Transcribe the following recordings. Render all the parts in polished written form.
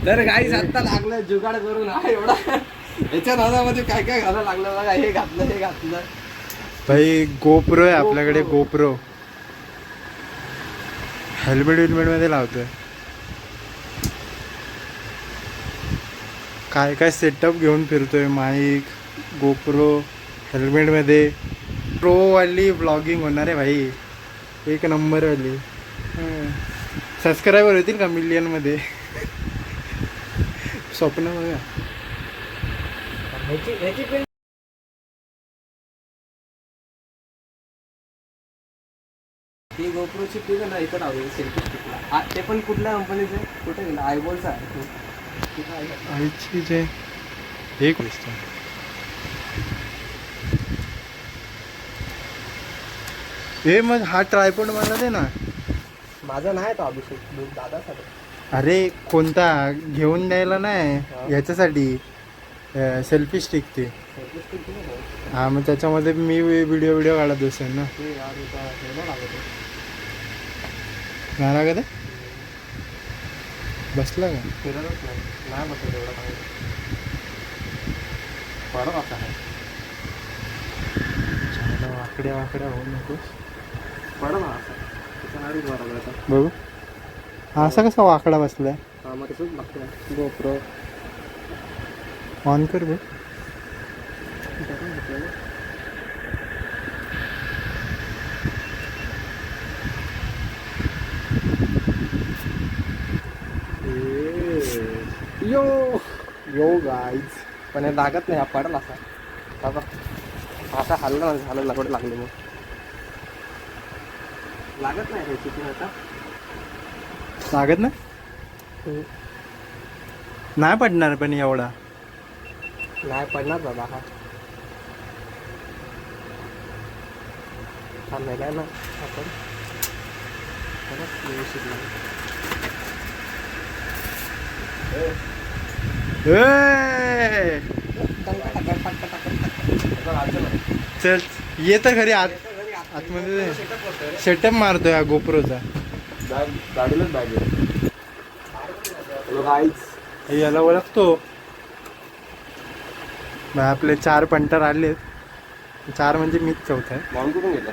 तर गाईस आता लागलं जुगाड करून हा एवढा याच्या नादामध्ये काय काय घालायला लागलं बघा. हे घातलं हे घातलं. भाई गोप्रो आहे आपल्याकडे. गोप्रो हेल्मेट मध्ये लावतोय. काय काय सेटअप घेऊन फिरतोय. माईक, गोप्रो, हेल्मेट मध्ये प्रो वाली व्लॉगिंग होणार आहे भाई. एक नंबर वाली. सबस्क्रायबर होतील का मिलियन मध्ये? स्वप्न बघा. ती गोप्रोची पिन ना इथं लावली सेल्फी स्टिकला. ते पण कुठल्या कंपनीचं आहे? कुठे गेलं? आयबॉलचा आहे. आईची जे एक गोष्ट हे मग हा ट्रायपॉड मला दे ना. माझा नाही तो अभिषेक दादा. अरे कोणता घेऊन द्यायला नाही याच्यासाठी सेल्फी स्टिक ते. हा मग त्याच्यामध्ये मी व्हिडिओ काढत असेल ना. नाही लागत आहे? बसला का? फिरतच नाही बसत एवढं चांगलं. परत असा आहे वाकड्या वाकड्या होऊ नको. परत असा त्याच्या नाही बरोबर आता. बघू असा कसा वाकडा बसलाय. हा मग तसंच लागतं. गोप्रो ऑन कर बघ. यो यो गाईज पण हे लागत नाही. हा पडला असा बाबा. असा हल्ला म्हणजे झालं लागवड लागली. मग लागत नाही रे चिकन आता. लागत ना. नाही पडणार पण एवढा. नाही पडणार बाबा. हा मेलाय ना आपण व्यवस्थित लागेल. चल ये तर घरी आत. आतमध्ये सेटअप मारतोय हा गोप्रोचा. गाडीलाच बॅग याला ओळखतो. आपले 4 पंटर आलेत. 4 म्हणजे मीच चौथा आहे. माऊन कुठून गेला?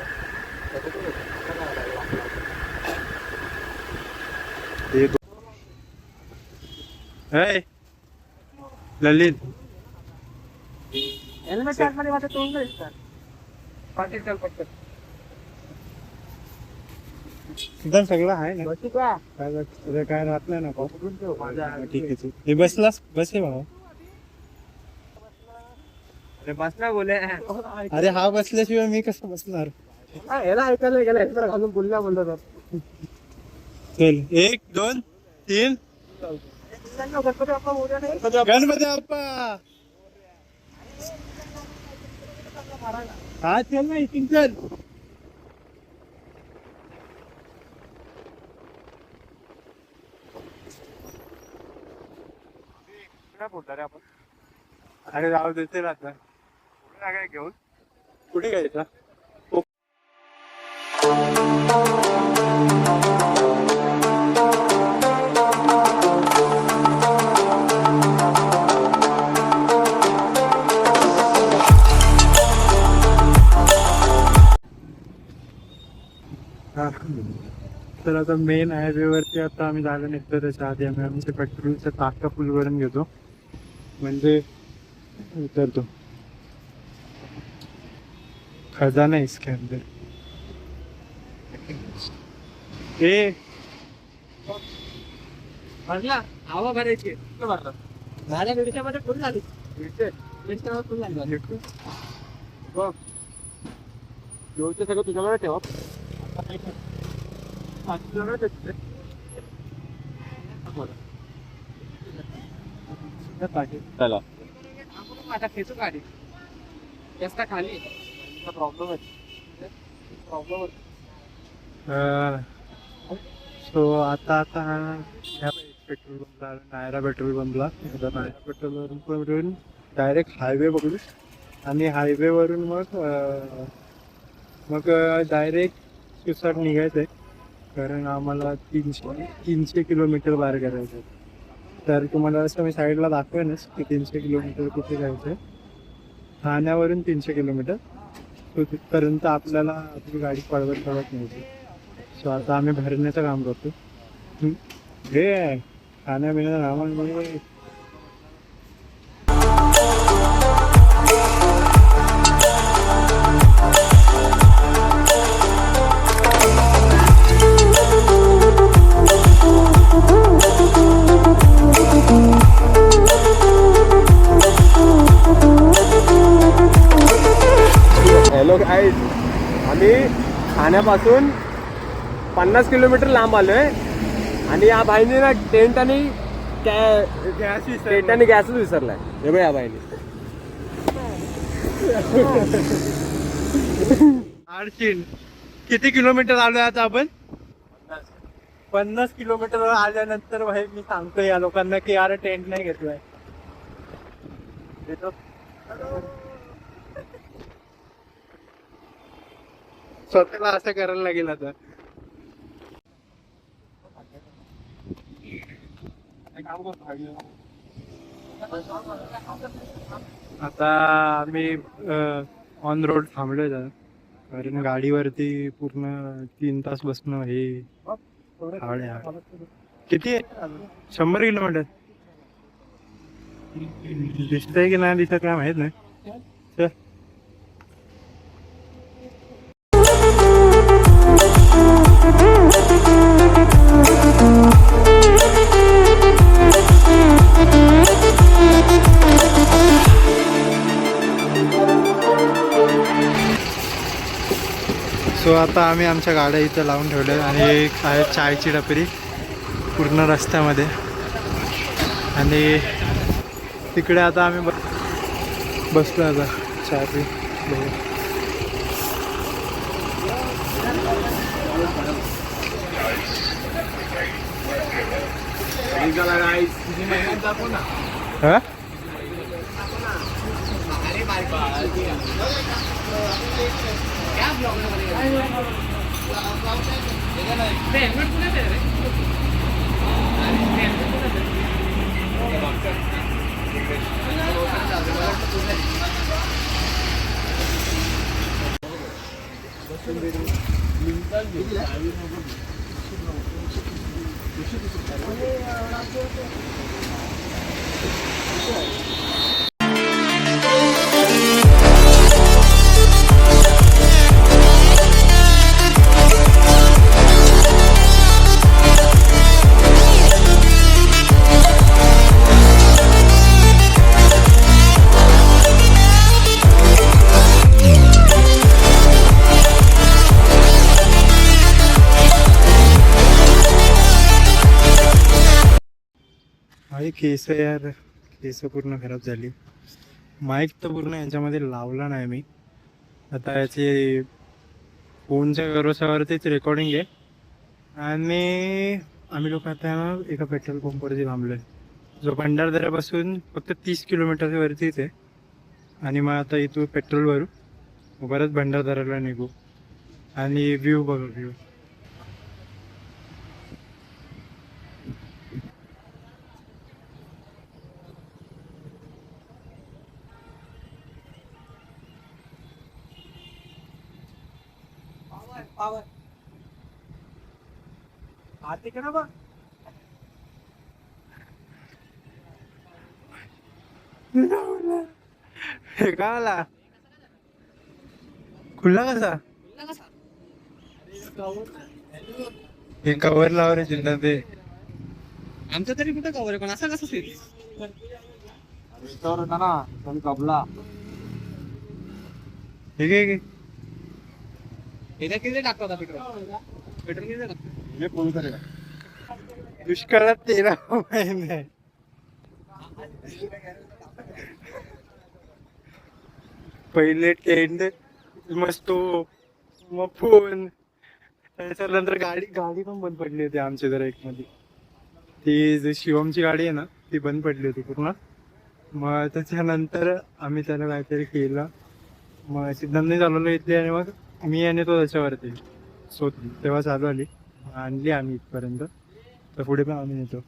ललित हेल्मेट मध्ये माझं तोंड दिसतात. पाकिट चाल पटकन. एकदम सगळं आहे ना. काय राहत नाही ना. ठीक आहे हे बसलास. बस आहे भाऊ. बसला बोले. अरे हा बसल्याशिवाय मी कसं बसणार. याला ऐकायला गेला घालून बोलला बोलतो. चल 1 2 3 गणपती बाप्पा. हा चल ना इथून चल. काय बोलता रे आपण. अरे जाऊ देते ना आता. काय घेऊन कुठे घ्यायचा. तर आता मेन हायवेवरती आता आम्ही झालं निघतो. त्याच्या आधी आम्ही आमच्या पेट्रोलचं टाका फुल करून घेतो. म्हणजे उतरतो. खजाना है इसके अंदर. हवा भरायची माझ्या मध्ये फुल झाली. फुल झाली सगळं तुझ्याकडे ठेवा. चला आता खेचू गाडी जास्त खाली प्रॉब्लेम सो आता ह्या पेट्रोल पंपला नायरा पेट्रोल पंपला. नायरा पेट्रोल पंपवरून डायरेक्ट हायवे पकडू आणि हायवेवरून मग डायरेक्ट सुसाट निघायचं आहे. कारण आम्हाला 300 किलोमीटर पार करायचं आहे. तर तुम्हाला असं मी साईडला दाखवेनच की 300 किलोमीटर कुठे जायचं आहे. ठाण्यावरून 300 किलोमीटर तो तिथपर्यंत आपल्याला आपली गाडी पळवत नाही. सो आता आम्ही भरण्याचं काम करतो. हे ठाण्याबिण्या रामामुळे हॅलो गाईज, आम्ही ठाण्यापासून 50 किलोमीटर लांब आलोय आणि या बाईने ना टेंट आणि गॅसच विसरलाय. हे बघ या बाईने. किती किलोमीटर आलोय आता आपण? 50 किलोमीटर आल्यानंतर भाई मी सांगतो या लोकांना की यार टेंट नाही घेतलाय. स्वतःला असं करायला लागेल आता. आता आम्ही ऑन रोड थांबलोय जरा, कारण गाडीवरती पूर्ण 3 तास बसणं हे हाड आहे. किती आहे? 100 किलोमीटर दिसतंय की नाही दिसत काय माहित नाही. चल. सो आता आम्ही आमच्या गाड्या इथं लावून ठेवल्या आणि एक आहे चायची टपरी पूर्ण रस्त्यामध्ये. आणि तिकडे आता आम्ही बसलो आता चहा पी. हा केस यार, केस पूर्ण खराब झाली. माईक तर पूर्ण याच्यामध्ये लावला नाही मी. आता याची फोनच्या भरोशावरतीच रेकॉर्डिंग आहे. आणि आम्ही लोक आता एका पेट्रोल पंपवरती थांबलोय जो भंडारदऱ्यापासून फक्त 30 किलोमीटर वरतीच आहे. आणि मग आता इथून पेट्रोल भरू परत भंडारदऱ्याला निघू. आणि व्ह्यू बघू, व्ह्यू काला खुल्ला कसा हे कवर लावर आहे चिन्ह ते आमचं तरी कुठं कवर आहे पण असं कसं होता ना पण कबला ठीक आहे. किती टाकतो आता पेट्रोल किती टाकतो फोन करेल. दुष्काळात 13 महिने पहिले टेंट मस्त मग फोन त्याच्यानंतर गाडी पण बंद पडली होती आमच्या जरा एक मध्ये. ती जी शिवमची गाडी आहे ना ती बंद पडली होती पूर्ण. मग त्याच्यानंतर आम्ही त्याला काहीतरी केलं. मग सिद्धांतने चालवलं इथली आणि मग मी आणि तो त्याच्यावरती सो तेव्हा चालू आली आणली आम्ही इथपर्यंत. तर पुढे पण आम्ही येतो.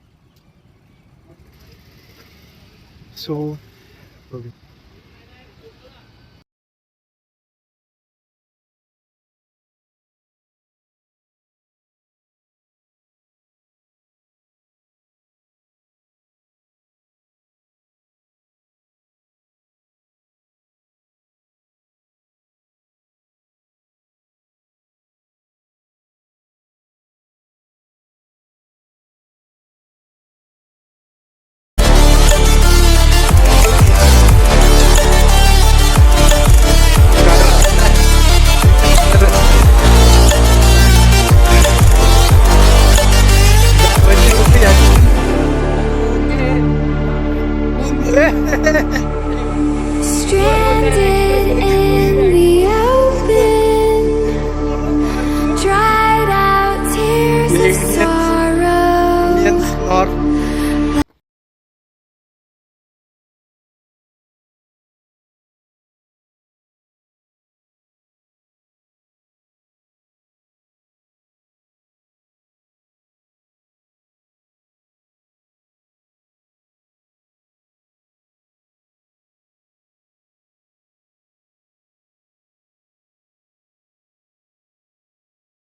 So Stranded in the open, dried out tears of sorrow.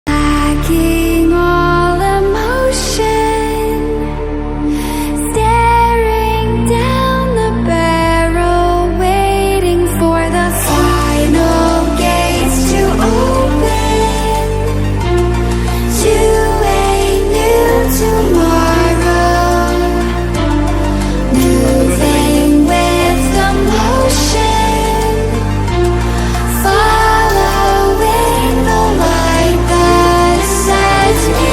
Lacking all emotion, staring down the barrel, waiting for the final gates to open to a new tomorrow. Moving with the motion, following the light that sets me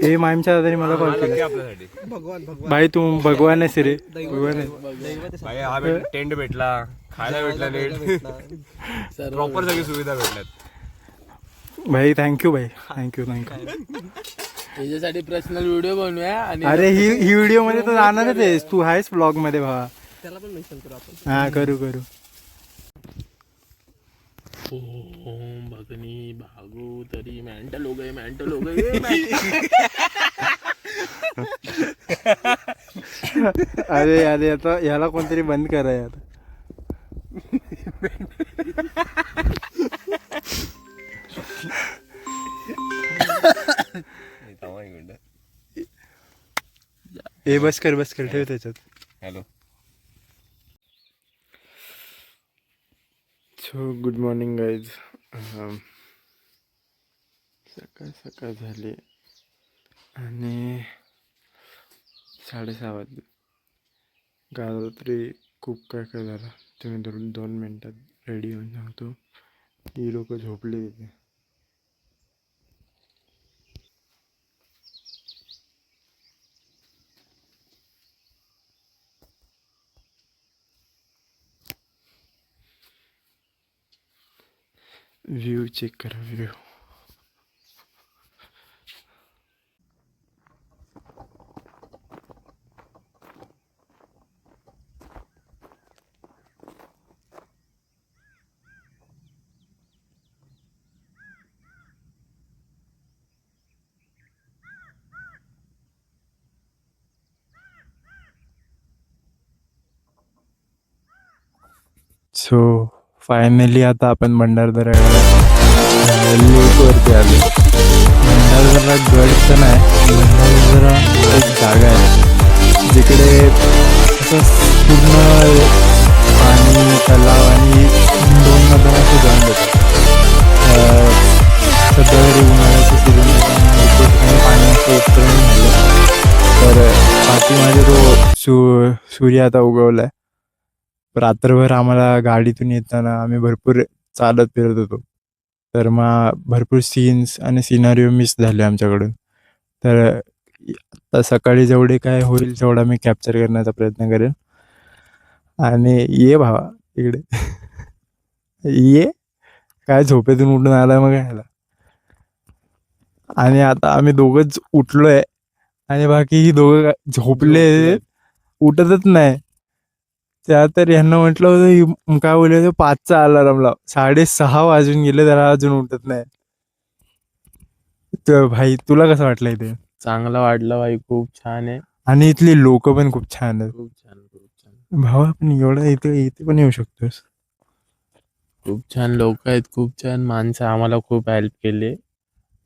ए माईमच्या दादाने मला call केला. आपल्यासाठी भाई तू भगवान आहेस रे, भगवान आहे. भाई हा टेंट भेटला, खायला भेटला, नीट प्रॉपर सगळी सुविधा भेटल्यात. भाई थँक्यू भाई, थँक्यू थँक्यू. त्याच्यासाठी पर्सनल व्हिडिओ बनवूया आणि अरे ही व्हिडिओ मध्ये तर जाणारच आहेस तू, आहेस ब्लॉग मध्ये भावा. त्याला पण मेन्शन करू आपण. हा करू करू. ओम भगनी भागू तरी मेंटल हो गए. अरे अरे आता ह्याला कोणतरी बंद करा यार. ए बस कर ठेव त्याच्यात. Hello. So good morning guys. सकाळ झाली आणि 6:30 वाजले. काल रात्री खूप काय झालं ते मी 2 मिनटात रेडी होऊन सांगतो. ही लोक झोपले तिथे. व्ह्यू चेक करा व्ह्यू. सो फायनली आता आपण भंडारदरा लेकवरती आलो. भंडारदरा गड तर नाही, भंडारदरा एक जागा आहे जिकडे असं पूर्ण पाणी, तलाव आणि 2 नद्यांचे जॉईन होतात. सध्या तरी उन्हाळ्याचं सीझन पाण्याचं उत्तरण झालं. तर पाठीमागे तो सूर्य आता उगवला आहे. रात्रभर आम्हाला गाडीतून येताना आम्ही भरपूर चालत फिरत होतो. तर मग भरपूर सीन्स आणि सिनारिओ मिस झाले आमच्याकडून. तर आता सकाळी जेवढे काय होईल तेवढा मी कॅप्चर करण्याचा प्रयत्न करेन. आणि ये भावा इकडे ये, काय झोपेतून उठून आला मग ह्याला. आणि आता आम्ही दोघंच उठलोय आणि बाकी ही दोघं झोपले, उठतच नाही. त्या तर यांना म्हटलं होतं काय बोलले होते, 5चा अलार्म लाव. 6:30 वाजून गेले, त्याला अजून उठत नाही. तर भाई तुला कसं वाटलं इथे? चांगलं वाटलं भाई, खूप छान आहे. आणि इथली लोक पण खूप छान आहेत. खूप छान, खूप छान, भावा आपण एवढं इथे पण येऊ शकतोस. खूप छान लोक आहेत, खूप छान माणसं, आम्हाला खूप हेल्प केली.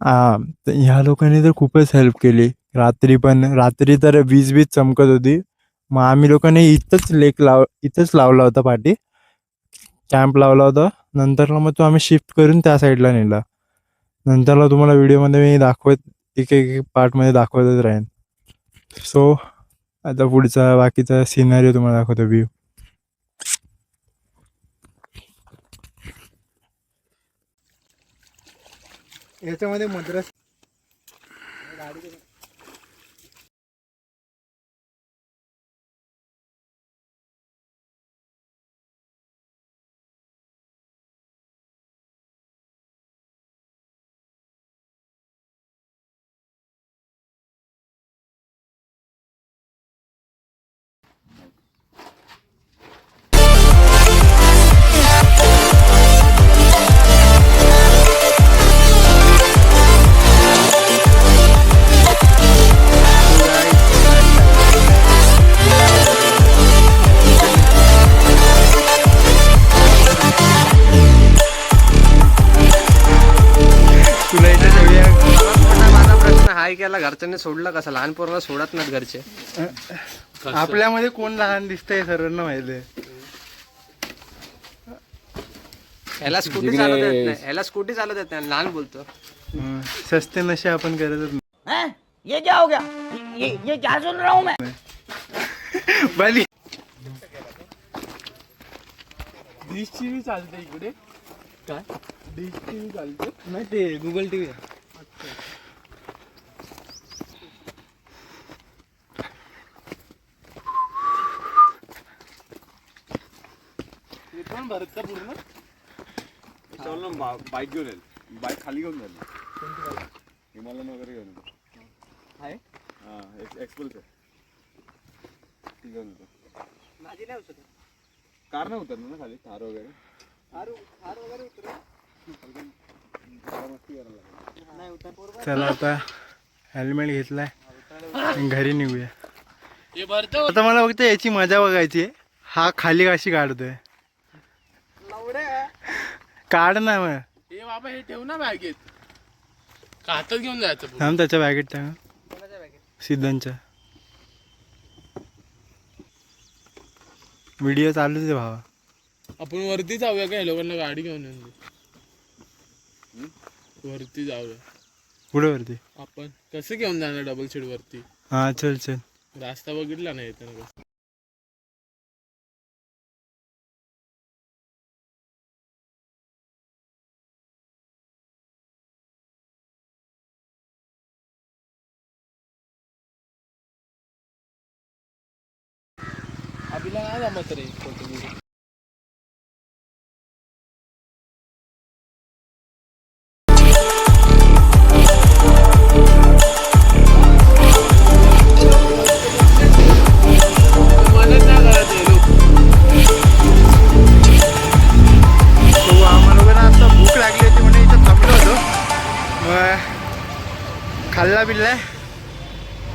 तर ह्या लोकांनी तर खूपच हेल्प केली. रात्री तर वीज चमकत होती. मग आम्ही लोकांनी इथंच लावला होता पाठी, कॅम्प लावला होता. नंतरला मग तो आम्ही शिफ्ट करून त्या साईडला नेला. नंतरला तुम्हाला व्हिडिओमध्ये मी एक एक पार्टमध्ये दाखवतच राहीन. सो आता पुढचा बाकीचा सिनारिओ तुम्हाला दाखवतो, व्ह्यू. याच्यामध्ये मद्रास तुला इथे ठेवूया. माझा प्रश्न हाय केला, घरच्यांनी सोडलं कसं? लहान पोरांना सोडत नाहीत घरचे. आपल्यामध्ये कोण लहान दिसतंय सर्वांना माहिती आहे. ह्याला स्कूटी चालवत येत नाही, ह्याला स्कूटी चालवत येत नाही, लहान बोलतो. सस्ते नशे आपण करतच नाही. ये क्या हो गया? ये क्या सुन रहा हूँ मैं? बाली डिश टीव्ही चालते इकडे. काय डिश टीव्ही चालते? नाही, ते गुगल टीव्ही. पण भरतं पूर्ण. बाईक घेऊन येईल, बाईक खाली घेऊन जाईल, हिमालयन वगैरे घेऊन येतो. आहे एक्सप्रेस आहे, ती घेऊन येतो. कार नाही उतरणार ना खाली, थार वगैरे. चला आता हेल्मेट घेतलाय, घरी निघूया. हे भरतं. आता मला फक्त याची मजा बघायची आहे. हा खाली कशी काढतोय, काढ ना. मग हे बाबा हे ठेव ना बॅगेत, का हातात घेऊन जायचं पूर्ण? थांब, त्याच्या बॅगेत टाका, सिद्धांच्या. व्हिडिओ चालूच आहे भावा. आपण वरती जाऊया का, लोकांना गाडी घेऊन येऊन दे. वरती जाऊया पुढे वरती. आपण कसं घेऊन जाणार डबल सीट वरती? हा चल चल. रास्ता बघितला नाही येताना कसं. अभिला नाही जमत रे फोटो बिटो. मलाच नाही कळत हे लोक. तो आम्हाला पण आता भूक लागली होती म्हणून इथं थांबलो होतो. मग खाल्ला बिल्लाय,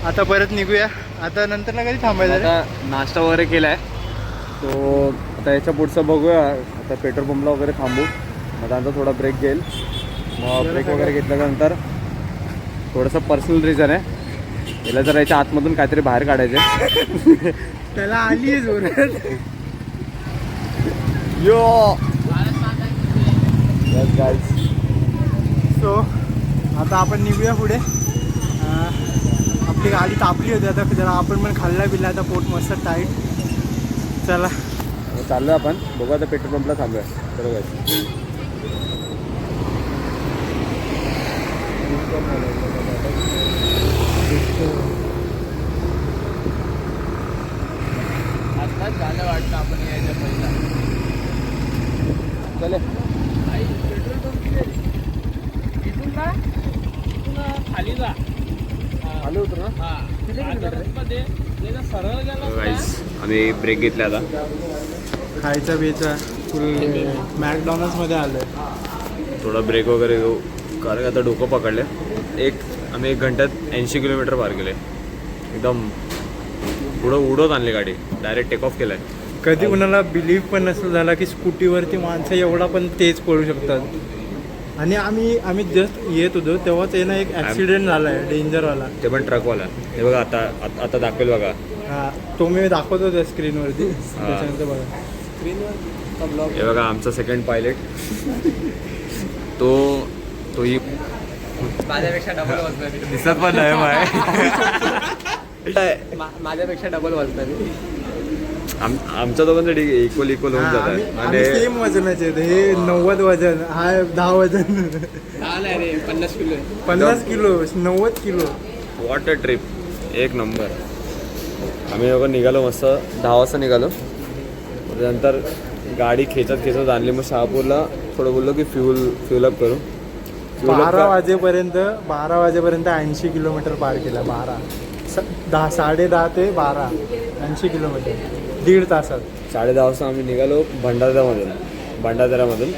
आता परत निघूया. आता नंतर कधी थांबायचं रे? आता नाश्ता वगैरे केलाय, तो आता याच्या पुढचं बघूया. आता पेट्रोल पंपला वगैरे थांबू, मग आता थोडा ब्रेक घेईल. मग ब्रेक वगैरे घेतल्यानंतर थोडंसं पर्सनल रिझन आहे, याला जर याच्या आतमधून काहीतरी बाहेर काढायचं. त्याला आली आहे जोरात. यो गाईज, सो आता आपण निघूया पुढे. आपली गाडी तापली होती, आता जरा आपण पण खाल्ला बिल्ला, आता पोट मस्त टाईट. चला चाललो आपण, बघू आता पेट्रोल पंपला चालू आहे. चलो गाईज. आत्ताच झालं वाटतं आपण यायच्या पहिला. चले आई पेट्रोल पंप इथून ना, इथून खाली जा. गाईस आम्ही ब्रेक घेतला आता. खायचा बेचा फुल मॅकडॉनल्ड्स मध्ये आलोय. थोडा ब्रेक वगैरे घेऊ कारण का आता डोकं पकडले. आम्ही 1 घंट्यात 80 किलोमीटर पार केले. एकदम पुढं उडवत आणली गाडी. डायरेक्ट टेक ऑफ केलाय. कधी कुणाला बिलीव्ह पण नसेल झाला की स्कूटीवरती माणसं एवढा पण तेज पळू शकतात. आणि आम्ही जस्ट येत होतो तेव्हाच आहे ना एक ॲक्सिडेंट झाला आहे डेंजरवाला. ते पण ट्रकवाला. हे बघा आता दाखवेल बघा. हा तो मी दाखवतो त्या स्क्रीनवरती. त्याच्यानंतर बघा हे बघा आमचा सेकंड पायलट. तोही माझ्यापेक्षा डबल वाजता दिसत पण नाही माय. माझ्यापेक्षा डबल वाजता आमच्या दोघांचं ठीक आहे. इक्वल होऊन जात आहे. आम्ही सेम वजनाचे आहेत. हे 90 वजन हा 10 वजन. नाही रे 50 kilo 50 kilo 90 kilo. What a trip. एक नंबर. आम्ही लोक निघालो मस्त 10 वाजता निघालो. त्यानंतर गाडी खेचत आणली. मग शहापूरला थोडं बोललो की फ्यूल अप करू. 12 वाजेपर्यंत 80 किलोमीटर पार केला. 10:30 ते 12 80 किलोमीटर 1.5 तासात. 10:30 वाजता आम्ही निघालो भंडारदऱ्यामधून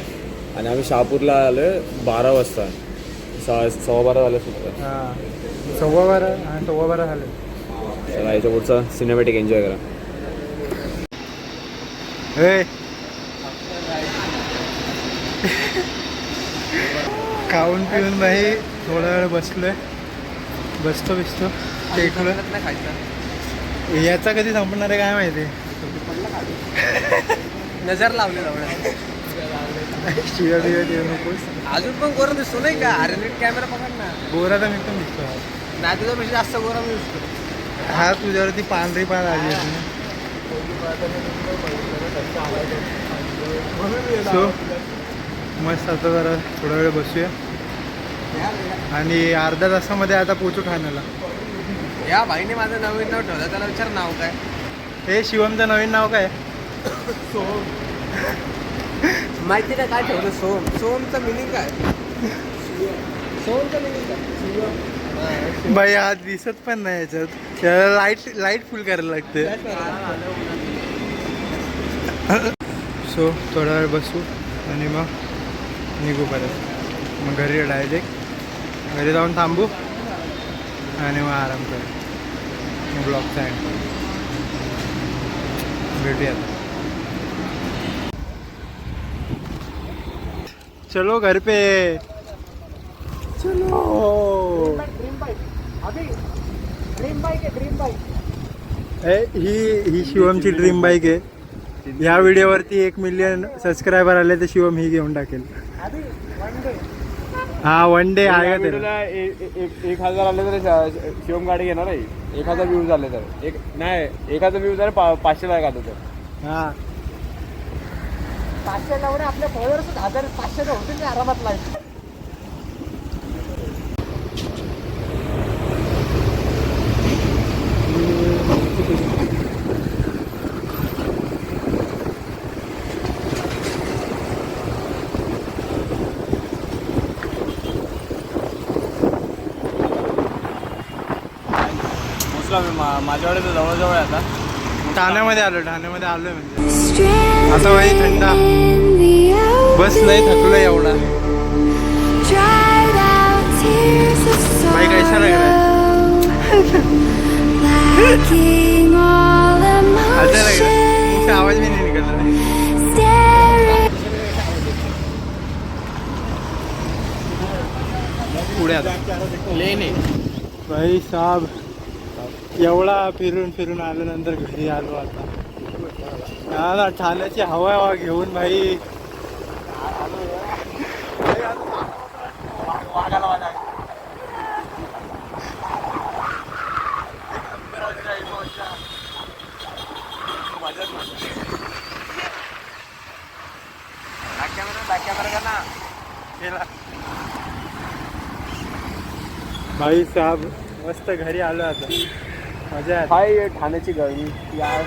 आणि आम्ही शहापूरला आलो 12 वाजता. 12:15 झालं सुद्धा. हां 12:15 झाले. चला याच्या पुढचा सिनेमॅटिक एन्जॉय करा. हे खाऊन पिऊन बाई थोडा वेळ बसतो टेकलो. याचा कधी संपणार आहे काय माहिती. नजर लावले शिव्या देऊ नकोस. अजून पण गोरा दिसतो नाही का. अरे नीट कॅमेरा पकड ना. गोरा तर मी पण दिसतो. नाही तुझ्यापेक्षा जास्त गोरा मी दिसतो. हा तुझ्यावरती पांढरी पान आली होती. सो मस्त आता जरा थोडा वेळ बसूया आणि अर्ध्या तासामध्ये आता पोचू ठाण्याला. या भाईने माझं नवीन नाव ठेवलं. त्याला विचार नाव काय. हे शिवमचं नवीन नाव काय. माहिती नाही काय ठेवलं. सोमचं मिनिंग काय. सोमचं मिनिंग काय. बाई आज दिसत पण नाही याच्यात. त्याला लाईट फुल करायला लागते. सो थोडा वेळ बसू आणि मग निघू परत. मग घरी डायरेक्ट घरी जाऊन थांबू आणि मग आराम करू. मग ब्लॉगचा एंड भेटूयात. चलो घर पे चलो. ही शिवमची ड्रीम बाईक आहे. ह्या व्हिडिओवरती 1 मिलियन सबस्क्रायबर आले तर शिवम ही घेऊन टाकेल. हा 1 डे आहे. 1,000 आले तर शिवम गाडी घेणार आहे. 1,000 व्ह्यूज झाले तर 1,000 व्ह्यूज झाले 500 लाख आता तर. हा 500 लावणे आपल्या फॉलोअर्स 1,500 होते ते आरामात लाईफ. माझ्याकडे तर जवळजवळ आता ठाण्यामध्ये आलोय म्हणजे Stranded आता बाई थंडा. in the बस नाही थकलोय एवढा. open, dried out tears of भाई कैसा लग रहा lacking all अच्छा लग रहा है. मुझसे emotion, आवाज भी नहीं निकल रहा है. staring पुढे आता भाई साहेब एवढा फिरून आल्यानंतर घरी आलो आता. हा ठाण्याची हवा घेऊन भाई. भाई साहेब मस्त घरी आलो आता. मजा आहे. काय ठाण्याची गळी यार.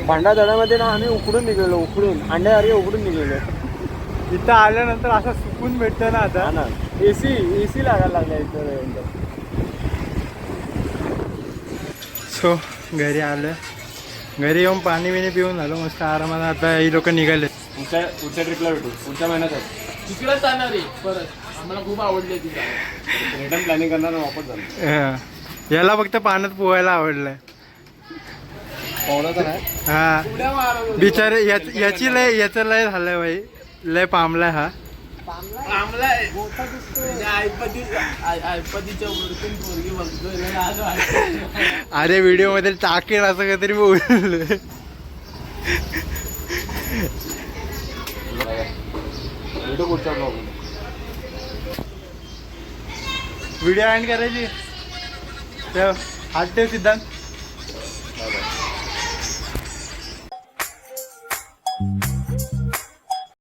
भंडारदऱ्यामध्ये ना आम्ही उकडून अंड्यासारखे उकडून निघलेलो. इथं आल्यानंतर असं सुकून भेटतं ना आता. एसी लागायला लागला इथं. सो घरी आलं, घरी येऊन पाणी बिणी पिऊन आलो मस्त आरामात. आता ही लोक निघाले. पुढच्या ट्रिपला भेटू, पुढच्या महिन्यात तिकडेच जाणार आहे परत. आम्हाला खूप आवडले तिथे. रिटर्न प्लॅनिंग करणार आणि वापस झालं. याला फक्त पाण्यात पोहायला आवडलंय. पाहुणा तर आहे. हा उड्या मारत बिचारे याची लय याचं लय झालंय बाई, लय पामलाय हा. आमलाय आयपतीच्या वरतून पोरगी बघतोय ना, असं वाटतं. अरे व्हिडिओ मध्ये टाकेल असं काहीतरी बोललं. भेटू पुढच्या ब्लॉग. व्हिडिओ एंड करायची. हात ठेव सिद्धांत.